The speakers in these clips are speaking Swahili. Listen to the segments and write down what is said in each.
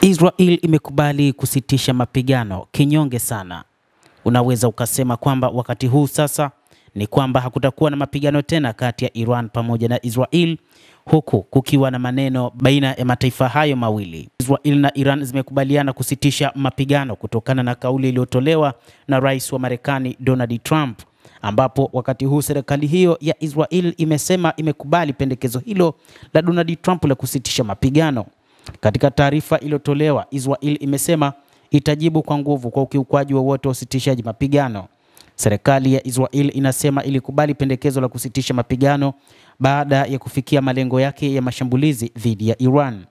Israel imekubali kusitisha mapigano kinyonge sana. Unaweza ukasema kwamba wakati huu sasa ni kwamba hakutakuwa na mapigano tena kati ya Iran pamoja na Israel, huku kukiwa na maneno baina ya mataifa hayo mawili. Israel na Iran zimekubaliana kusitisha mapigano kutokana na kauli iliyotolewa na Rais wa Marekani Donald Trump, ambapo wakati huu serikali hiyo ya Israel imesema imekubali pendekezo hilo la Donald Trump la kusitisha mapigano. Katika taarifa iliyotolewa, Israel imesema itajibu kwa nguvu kwa ukiukwaji wowote wa usitishaji mapigano. Serikali ya Israel inasema ilikubali pendekezo la kusitisha mapigano baada ya kufikia malengo yake ya mashambulizi dhidi ya Iran.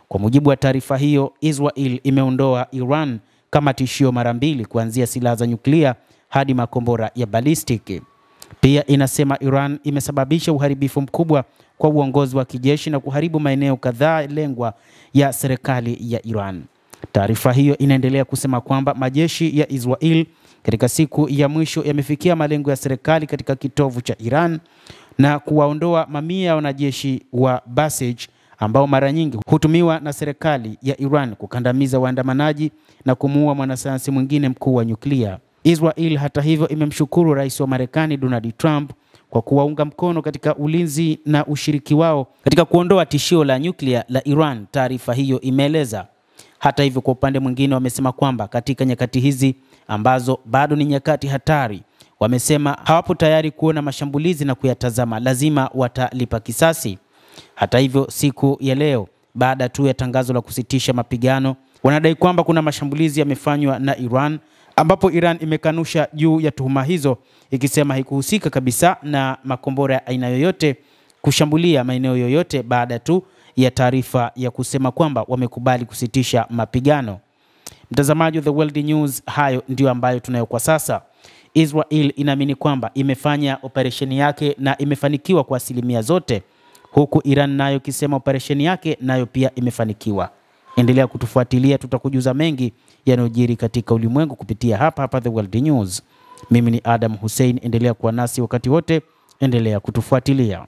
Kwa mujibu wa taarifa hiyo, Israel imeondoa Iran kama tishio mara mbili, kuanzia silaha za nyuklia hadi makombora ya balistiki. Pia inasema Iran imesababisha uharibifu mkubwa kwa uongozi wa kijeshi na kuharibu maeneo kadhaa lengwa ya serikali ya Iran. Taarifa hiyo inaendelea kusema kwamba majeshi ya Israel katika siku ya mwisho yamefikia malengo ya serikali katika kitovu cha Iran na kuwaondoa mamia ya wanajeshi wa Basij ambao mara nyingi hutumiwa na serikali ya Iran kukandamiza waandamanaji na kumuua mwanasayansi mwingine mkuu wa nyuklia. Israel hata hivyo imemshukuru Rais wa Marekani Donald Trump kwa kuwaunga mkono katika ulinzi na ushiriki wao katika kuondoa tishio la nyuklia la Iran, taarifa hiyo imeeleza. Hata hivyo, kwa upande mwingine wamesema kwamba katika nyakati hizi ambazo bado ni nyakati hatari, wamesema hawapo tayari kuona mashambulizi na kuyatazama, lazima watalipa kisasi. Hata hivyo, siku ya leo baada tu ya tangazo la kusitisha mapigano, wanadai kwamba kuna mashambulizi yamefanywa na Iran, ambapo Iran imekanusha juu ya tuhuma hizo, ikisema haikuhusika kabisa na makombora ya aina yoyote kushambulia maeneo yoyote, baada tu ya taarifa ya kusema kwamba wamekubali kusitisha mapigano. Mtazamaji wa The World News, hayo ndio ambayo tunayo kwa sasa. Israel inaamini kwamba imefanya operesheni yake na imefanikiwa kwa asilimia zote, huku Iran nayo kisema operesheni yake nayo pia imefanikiwa. Endelea kutufuatilia, tutakujuza mengi yanayojiri katika ulimwengu kupitia hapa The World News. Mimi ni Adam Hussein, endelea kuwa nasi wakati wote, endelea kutufuatilia.